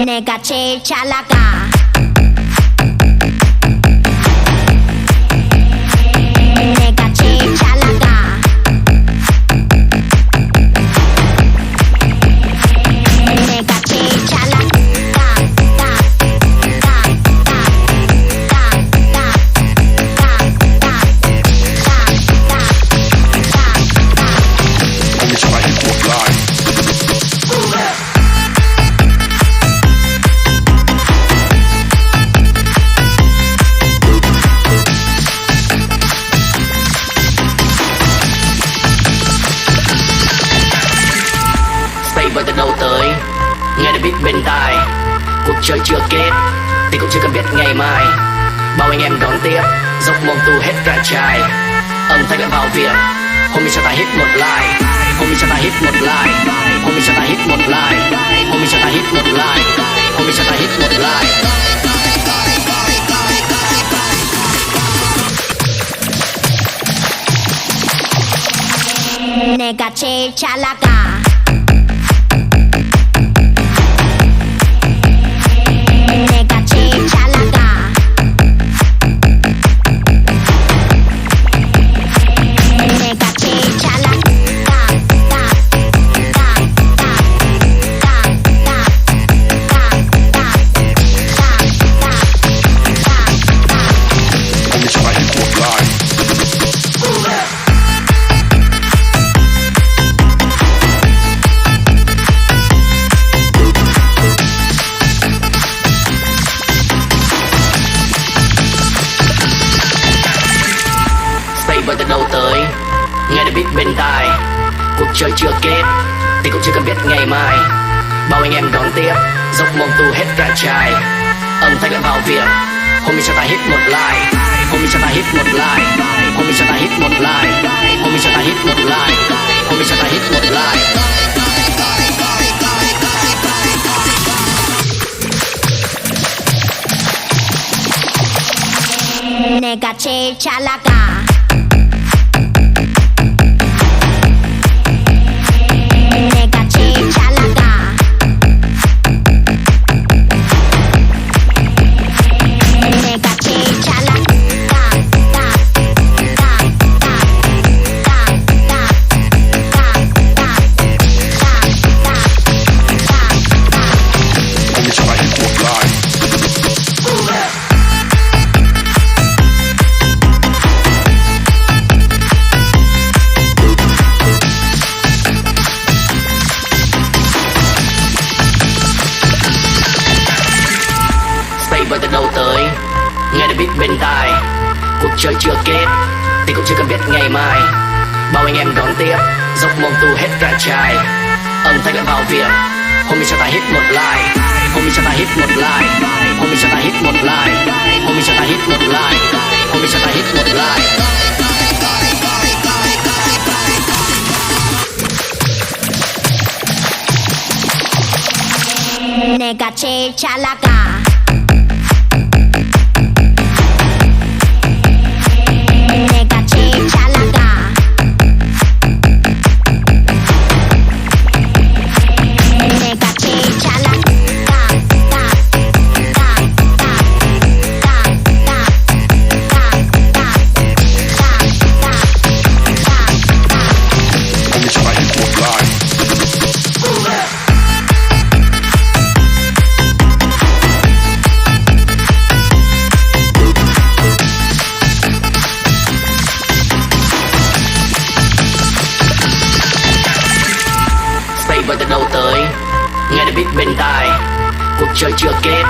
내가 제일 잘 나가. 내가 제일 잘 나가. 내가 제일 잘 나가. Bởi từ đâu tới nghe được biết bên tai, cuộc chơi chưa kết thì cũng chưa cần biết ngày mai. Bao anh em đón tiếp dốc mông tu hết ra chai, âm thanh lại vào việc. Hôm nay cho ta hit một line, hôm nay cho ta hit một line, hôm nay cho ta hit một line, hôm nay cho ta hit một line, hôm nay cho ta hit một line. 내가 제일 잘 나가. 내가 제일 잘 나가. 내가 제일 잘 나가. Bởi từ đâu tới nghe được biết bên tai, cuộc chơi chưa kết thì cũng chưa cần biết ngày mai. Bao anh em đón tiếp dốc mông tu hết ra chai, âm thanh lại vào việc. Hôm nay cho ta hit một line, hôm nay cho ta hit một line, hôm nay cho ta hit một line, hôm nay cho ta hit một line, hôm nay cho ta hit một line. 내가 제일 잘 나가. 내가 제일 잘 나가. 내가 제일 잘 나가. Bởi từ đâu tới nghe được biết bên tai, cuộc chơi chưa kết thì cũng chưa cần biết ngày mai. Bao anh em đón tiếp dốc mông tu hết ra chai, âm thanh lại vào việc. Hôm nay cho ta hit một line, hôm nay cho ta hit một line, hôm nay cho ta hit một line, hôm nay cho ta hit một line, hôm nay cho ta hit một line. 내가 제일 잘 나가. 내가 제일 잘 나가. 내가 제일 잘 나가. Bởi từ đâu tới nghe được biết bên tai, cuộc chơi chưa kết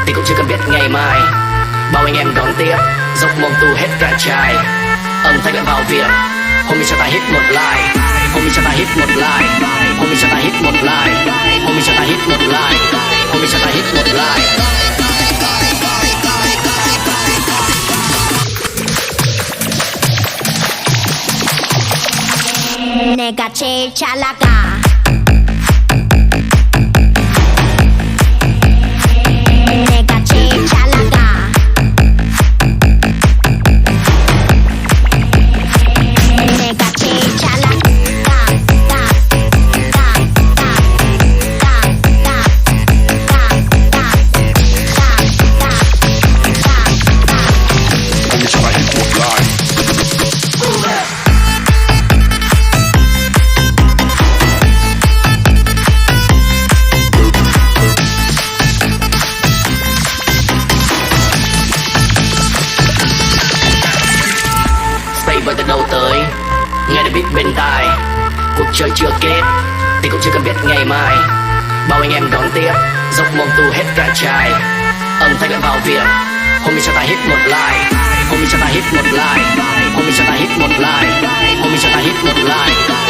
thì cũng chưa cần biết ngày mai. Bao anh em đón tiếp dốc mông tu hết ra chai, âm thanh lại vào việc. Hôm nay cho ta hit một line, hôm nay cho ta hit một line, hôm nay cho ta hit một line, hôm nay cho ta hit một line, hôm nay cho ta hit một line. 내가 제일 잘 나가. 내가 제일 잘 나가. 내가 제일 잘 나가. tai. Cuộc chơi chưa kết thì cũng chưa cần biết ngày mai. Bao anh em đón tiếp dốc mông tu hết cả chai. Âm thanh lại vào việc. Homie cho ta hit một line. Homie cho ta hit một line. Homie cho ta hit một line. Homie cho ta hit một line.